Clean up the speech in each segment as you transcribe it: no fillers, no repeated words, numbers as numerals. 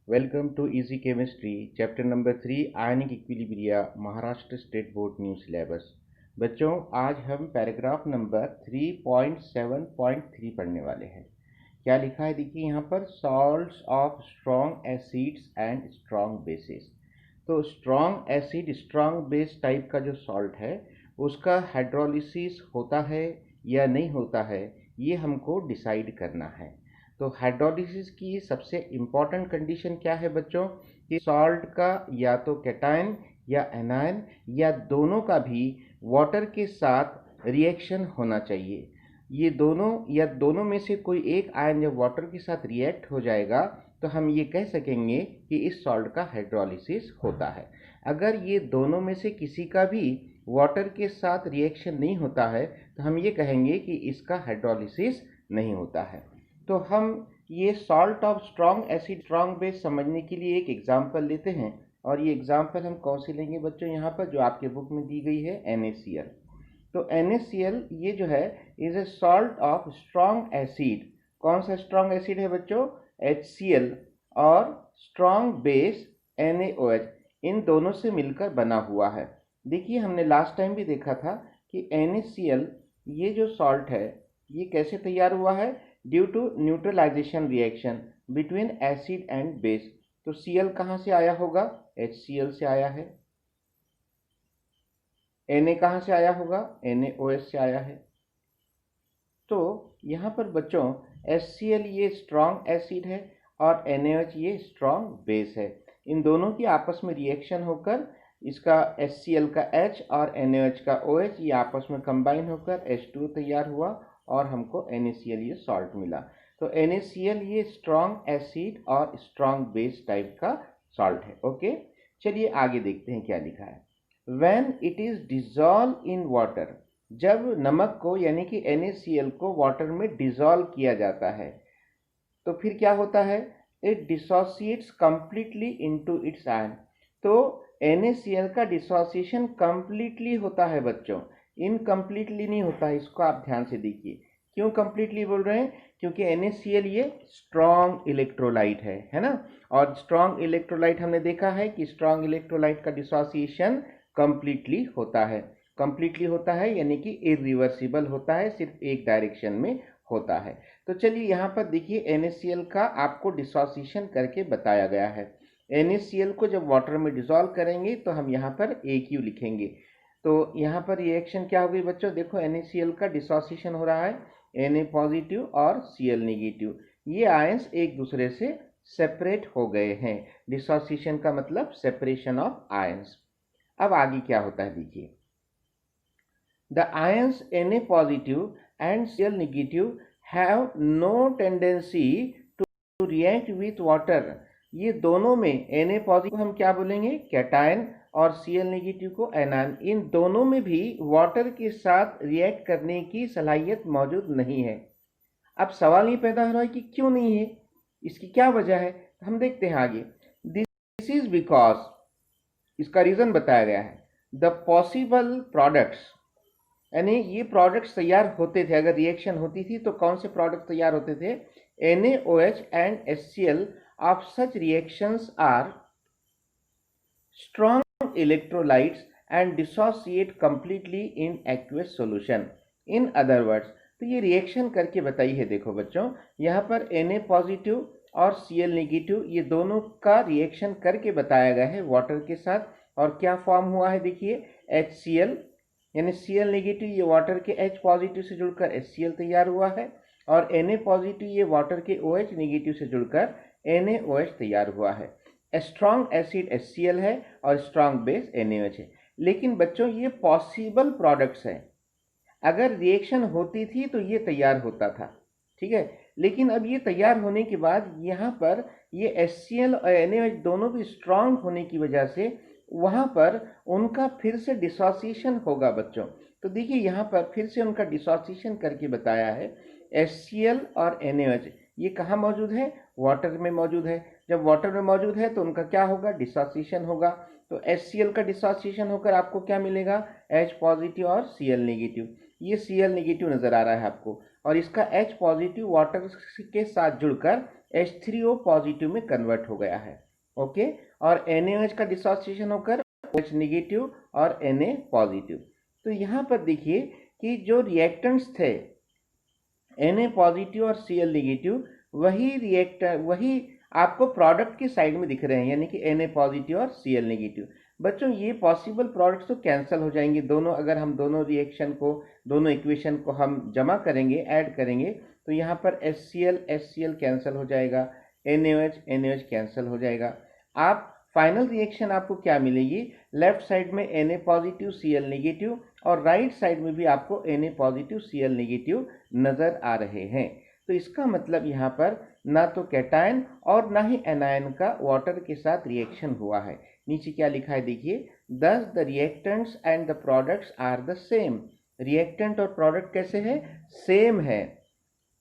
Welcome to easy chemistry chapter number 3 ionic equilibria Maharashtra state board new syllabus. बच्चों, आज हम paragraph number 3.7.3 पढ़ने वाले हैं। क्या लिखा है देखिए यहाँ पर, salts of strong acids and strong bases. तो strong acid strong base type का जो सॉल्ट है उसका हाइड्रोलिसिस होता है या नहीं होता है, ये हमको डिसाइड करना है। तो हाइड्रोलिसिस की सबसे इम्पॉर्टेंट कंडीशन क्या है बच्चों, कि सॉल्ट का या तो कैटायन या एनायन या दोनों का भी वाटर के साथ रिएक्शन होना चाहिए। ये दोनों या दोनों में से कोई एक आयन जब वाटर के साथ रिएक्ट हो जाएगा तो हम ये कह सकेंगे कि इस सॉल्ट का हाइड्रोलिसिस होता है। अगर ये दोनों में से किसी का भी वाटर के साथ रिएक्शन नहीं होता है तो हम ये कहेंगे कि इसका हाइड्रोलिसिस नहीं होता है। तो हम ये salt of strong acid strong base समझने के लिए एक एग्जाम्पल लेते हैं, और ये एग्जाम्पल हम कौन से लेंगे बच्चों, यहाँ पर जो आपके बुक में दी गई है NaCl। तो NaCl ये जो है is a salt of strong acid. कौन सा स्ट्रॉन्ग एसिड है बच्चों, HCl, और स्ट्रॉन्ग बेस NaOH, इन दोनों से मिलकर बना हुआ है। देखिए हमने लास्ट टाइम भी देखा था कि NaCl ये जो सॉल्ट है ये कैसे तैयार हुआ है, due to neutralisation reaction between acid and base. तो Cl कहाँ से आया होगा, HCl से आया है। Na कहाँ से आया होगा, NaOH से आया है। तो यहाँ पर बच्चों HCl ये स्ट्रॉन्ग एसिड है और NaOH ये स्ट्रॉन्ग बेस है। इन दोनों की आपस में रिएक्शन होकर इसका HCl का H और NaOH का OH ये आपस में कंबाइन होकर H2 तैयार हुआ और हमको NaCl ये सॉल्ट मिला। तो NaCl ये स्ट्रॉन्ग एसिड और स्ट्रॉन्ग बेस टाइप का सॉल्ट है। ओके, चलिए आगे देखते हैं क्या लिखा है। When it is dissolved in water, जब नमक को यानी कि NaCl को वाटर में डिसॉल्व किया जाता है तो फिर क्या होता है, it dissociates completely into its ion. तो NaCl का डिसोसिएशन कंप्लीटली होता है बच्चों, इनकम्प्लीटली नहीं होता है। इसको आप ध्यान से देखिए, क्यों कंप्लीटली बोल रहे हैं, क्योंकि NaCl ये स्ट्रॉन्ग इलेक्ट्रोलाइट है ना। और स्ट्रॉन्ग इलेक्ट्रोलाइट हमने देखा है कि स्ट्रॉन्ग इलेक्ट्रोलाइट का डिसोसिएशन कंप्लीटली होता है। कंप्लीटली होता है यानी कि इरिवर्सिबल होता है, सिर्फ एक डायरेक्शन में होता है। तो चलिए यहाँ पर देखिए NaCl का आपको डिसोसिएशन करके बताया गया है। NaCl को जब वाटर में डिसॉल्व करेंगे तो हम यहाँ पर AQ लिखेंगे। तो यहाँ पर रिएक्शन क्या होगी बच्चों, देखो NaCl का डिसोसिएशन हो रहा है Na पॉजिटिव और Cl नेगेटिव। ये आयंस एक दूसरे से सेपरेट हो गए हैं। डिसोसिएशन का मतलब सेपरेशन ऑफ आयंस। अब आगे क्या होता है देखिए, the ions Na positive and Cl negative have no tendency to react with water. ये दोनों में Na पॉजिटिव हम क्या बोलेंगे, कैटायन, और Cl नेगेटिव को एनायन। इन दोनों में भी वाटर के साथ रिएक्ट करने की सलाहियत मौजूद नहीं है। अब सवाल ये पैदा हो रहा है कि क्यों नहीं है, इसकी क्या वजह है। हम देखते हैं आगे। दिस इज बिकॉज, इसका रीजन बताया गया है, द पॉसिबल प्रोडक्ट्स, यानी ये प्रोडक्ट्स तैयार होते थे, अगर रिएक्शन होती थी तो कौन से प्रोडक्ट तैयार होते थे, NaOH and HCl of such reactions are strong electrolytes and dissociate completely in aqueous solution. In other words, तो ये रिएक्शन करके बताइए। देखो बच्चों, यहाँ पर Na पॉजिटिव और Cl नेगेटिव ये दोनों का रिएक्शन करके बताया गया है वाटर के साथ, और क्या फॉर्म हुआ है देखिए, HCl, यानी Cl नेगेटिव ये वाटर के H पॉजिटिव से जुड़कर HCl तैयार हुआ है, और Na पॉजिटिव ये वाटर के OH नेगेटिव से जुड़कर NaOH तैयार हुआ है। स्ट्रॉन्ग एसिड HCl है और स्ट्रॉन्ग बेस NaOH है। लेकिन बच्चों ये पॉसिबल प्रोडक्ट्स हैं, अगर रिएक्शन होती थी तो ये तैयार होता था, ठीक है। लेकिन अब ये तैयार होने के बाद यहाँ पर ये HCl और NaOH दोनों भी स्ट्रॉन्ग होने की वजह से वहाँ पर उनका फिर से डिसोसिएशन होगा बच्चों। तो देखिए यहाँ पर फिर से उनका डिसोसिएशन करके बताया है। HCl और NaOH ये कहाँ मौजूद है, वाटर में मौजूद है। जब वाटर में मौजूद है तो उनका क्या होगा, डिसोसिएशन होगा। तो HCl का डिसोसिएशन होकर आपको क्या मिलेगा, H पॉजिटिव और Cl नेगेटिव। ये Cl नेगेटिव नजर आ रहा है आपको, और इसका H पॉजिटिव वाटर के साथ जुड़कर H3O पॉजिटिव में कन्वर्ट हो गया है। ओके, और NaOH का डिसोसिएशन होकर OH नेगेटिव और Na पॉजिटिव। तो यहाँ पर देखिए कि जो रिएक्टेंट्स थे Na पॉजिटिव और Cl नेगेटिव, वही आपको प्रोडक्ट की साइड में दिख रहे हैं, यानी कि Na पॉजिटिव और Cl नेगेटिव। बच्चों ये पॉसिबल प्रोडक्ट्स तो कैंसिल हो जाएंगे दोनों, अगर हम दोनों इक्वेशन को हम जमा करेंगे, ऐड करेंगे, तो यहाँ पर HCl कैंसिल हो जाएगा, NaOH कैंसिल हो जाएगा। आप फाइनल रिएक्शन आपको क्या मिलेगी, लेफ्ट साइड में Na पॉजिटिव Cl नेगेटिव और राइट साइड में भी आपको Na पॉजिटिव Cl नेगेटिव नजर आ रहे हैं। तो इसका मतलब यहाँ पर ना तो कैटायन और ना ही एनायन का वाटर के साथ रिएक्शन हुआ है। नीचे क्या लिखा है देखिए, thus the reactants and the products are the same. Reactant और प्रोडक्ट कैसे है, सेम है।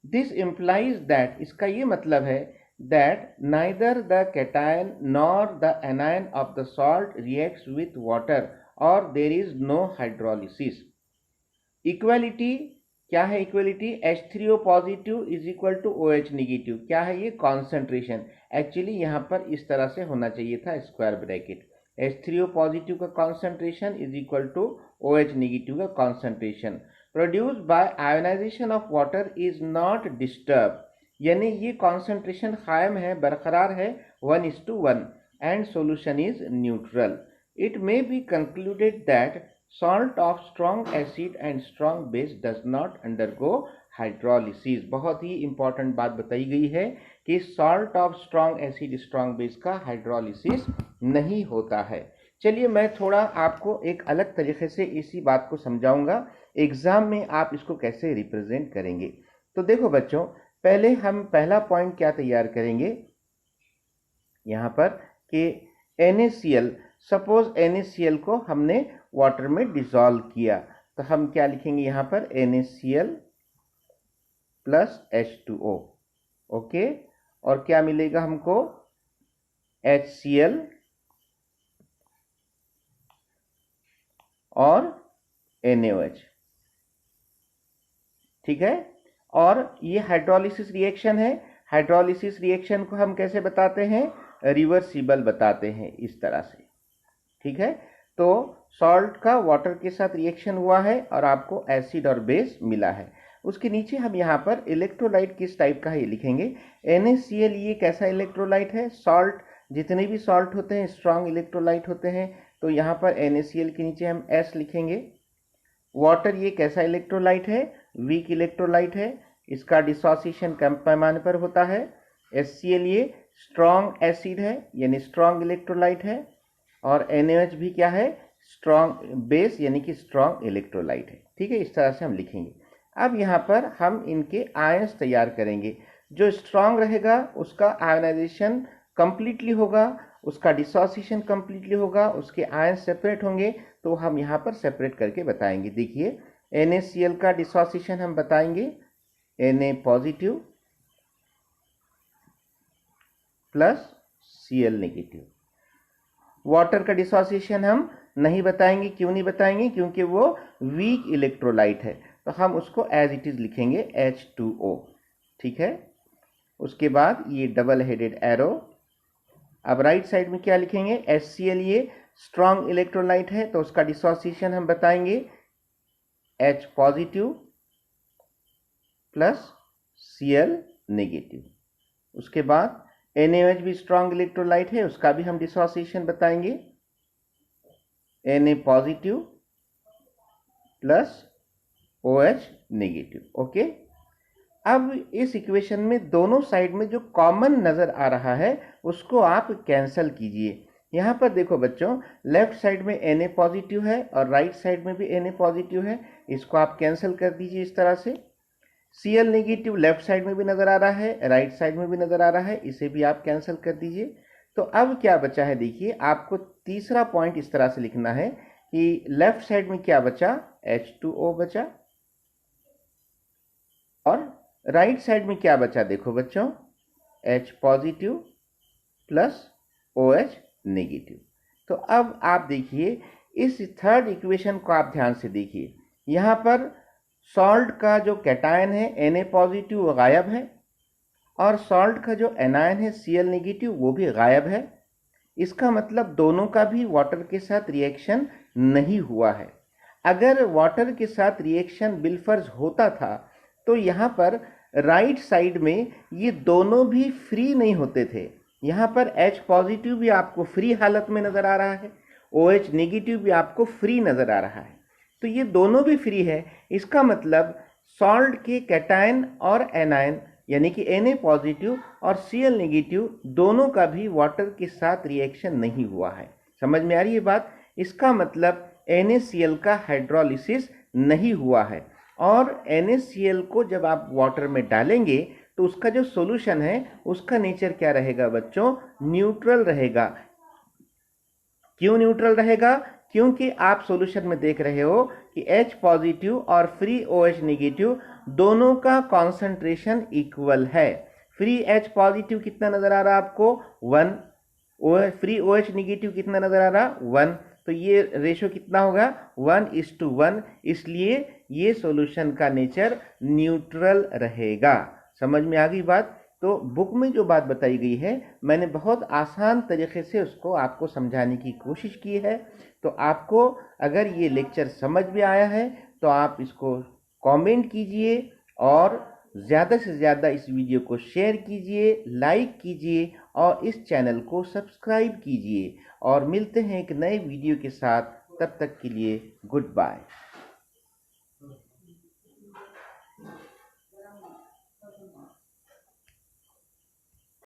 दिस इम्प्लाइज दैट, इसका ये मतलब है that neither the cation nor the anion of the salt reacts with water or there is no hydrolysis. Equality क्या है, equality H3O positive is equal to OH negative. क्या है ये, कॉन्सेंट्रेशन। एक्चुअली यहाँ पर इस तरह से होना चाहिए था, स्क्वायर ब्रैकेट, H3O पॉजिटिव का concentration is equal to OH negative का concentration produced by ionization of water is not disturb, यानी ये कॉन्सेंट्रेशन कायम है, बरकरार है 1:1 and solution is neutral. It may be concluded that salt of strong acid and strong base does not undergo hydrolysis. बहुत ही important बात बताई गई है कि salt of strong acid strong base का हाइड्रोलिसिस नहीं होता है। चलिए मैं थोड़ा आपको एक अलग तरीके से इसी बात को समझाऊंगा, एग्जाम में आप इसको कैसे रिप्रेजेंट करेंगे। तो देखो बच्चों, पहले हम पहला पॉइंट क्या तैयार करेंगे यहाँ पर कि NaCl, सपोज NaCl को हमने वाटर में डिसॉल्व किया, तो हम क्या लिखेंगे यहाँ पर, NaCl प्लस H2O। ओके, और क्या मिलेगा हमको, HCl और NaOH। ठीक है, और ये हाइड्रोलिसिस रिएक्शन है। हाइड्रोलिसिस रिएक्शन को हम कैसे बताते हैं, रिवर्सिबल बताते हैं, इस तरह से। ठीक है, तो सॉल्ट का वाटर के साथ रिएक्शन हुआ है और आपको एसिड और बेस मिला है। उसके नीचे हम यहाँ पर इलेक्ट्रोलाइट किस टाइप का है ये लिखेंगे। NaCl ये कैसा इलेक्ट्रोलाइट है, सॉल्ट, जितने भी सॉल्ट होते हैं स्ट्रॉन्ग इलेक्ट्रोलाइट होते हैं, तो यहाँ पर NaCl के नीचे हम S लिखेंगे। वाटर ये कैसा इलेक्ट्रोलाइट है, वीक इलेक्ट्रोलाइट है, इसका डिसोसिएशन कम पैमाने पर होता है। HCl ये स्ट्रॉन्ग एसिड है, यानी स्ट्रॉन्ग इलेक्ट्रोलाइट है, और NaOH भी क्या है, स्ट्रॉन्ग बेस, यानी कि स्ट्रॉन्ग इलेक्ट्रोलाइट है। ठीक है, इस तरह से हम लिखेंगे। अब यहाँ पर हम इनके आयंस तैयार करेंगे। जो स्ट्रॉन्ग रहेगा उसका आयोनाइजेशन कंप्लीटली होगा, उसका डिसोसिएशन कंप्लीटली होगा, उसके आयंस सेपरेट होंगे, तो हम यहाँ पर सेपरेट करके बताएंगे। देखिए, NaCl का डिसोसिएशन हम बताएंगे, Na positive plus Cl negative. Water का डिसोसिएशन हम नहीं बताएंगे, क्यों नहीं बताएंगे, क्योंकि वो वीक इलेक्ट्रोलाइट है, तो हम उसको एज इट इज लिखेंगे H2O। ठीक है, उसके बाद ये डबल हेडेड एरो। अब राइट साइड में क्या लिखेंगे, HCl ये स्ट्रॉन्ग इलेक्ट्रोलाइट है, तो उसका डिसोसिएशन हम बताएंगे H positive plus Cl negative. उसके बाद NaOH भी स्ट्रॉन्ग इलेक्ट्रोलाइट है, उसका भी हम डिसोसिएशन बताएंगे Na positive plus OH negative. Okay, अब इस इक्वेशन में दोनों साइड में जो कॉमन नजर आ रहा है उसको आप कैंसिल कीजिए। यहाँ पर देखो बच्चों, लेफ्ट साइड में Na पॉजिटिव है और राइट साइड में भी Na पॉजिटिव है, इसको आप कैंसिल कर दीजिए इस तरह से। Cl नेगेटिव लेफ्ट साइड में भी नजर आ रहा है, राइट साइड में भी नजर आ रहा है, इसे भी आप कैंसिल कर दीजिए। तो अब क्या बचा है, देखिए आपको तीसरा पॉइंट इस तरह से लिखना है कि लेफ्ट साइड में क्या बचा, H2O बचा, और राइट साइड में क्या बचा, देखो बच्चों, H positive plus OH negative. तो अब आप देखिए इस थर्ड इक्वेशन को आप ध्यान से देखिए, यहाँ पर सॉल्ट का जो कैटायन है Na पॉजिटिव वो गायब है, और सॉल्ट का जो एनायन है Cl नेगेटिव वो भी गायब है। इसका मतलब दोनों का भी वाटर के साथ रिएक्शन नहीं हुआ है। अगर वाटर के साथ रिएक्शन बिलफर्ज होता था तो यहाँ पर राइट साइड में ये दोनों भी फ्री नहीं होते थे। यहाँ पर H पॉजिटिव भी आपको फ्री हालत में नज़र आ रहा है, OH नेगेटिव भी आपको फ्री नज़र आ रहा है। तो ये दोनों भी फ्री है। इसका मतलब सॉल्ट के कैटायन और एनायन यानी कि Na पॉजिटिव और Cl नेगेटिव दोनों का भी वाटर के साथ रिएक्शन नहीं हुआ है। समझ में आ रही है बात? इसका मतलब NaCl का हाइड्रोलिसिस नहीं हुआ है और NaCl को जब आप वाटर में डालेंगे तो उसका जो सॉल्यूशन है उसका नेचर क्या रहेगा बच्चों? न्यूट्रल रहेगा। क्यों न्यूट्रल रहेगा? क्योंकि आप सॉल्यूशन में देख रहे हो कि H पॉजिटिव और फ्री OH नेगेटिव दोनों का कॉन्सेंट्रेशन इक्वल है। फ्री H पॉजिटिव कितना नजर आ रहा है आपको? 1। फ्री OH नेगेटिव कितना नजर आ रहा? 1। तो ये रेशो कितना होगा? 1:1। इसलिए ये सॉल्यूशन का नेचर न्यूट्रल रहेगा। समझ में आ गई बात? तो बुक में जो बात बताई गई है मैंने बहुत आसान तरीके से उसको आपको समझाने की कोशिश की है। तो आपको अगर ये लेक्चर समझ में आया है तो आप इसको कमेंट कीजिए और ज़्यादा से ज़्यादा इस वीडियो को शेयर कीजिए, लाइक कीजिए और इस चैनल को सब्सक्राइब कीजिए। और मिलते हैं एक नए वीडियो के साथ, तब तक के लिए गुड बाय।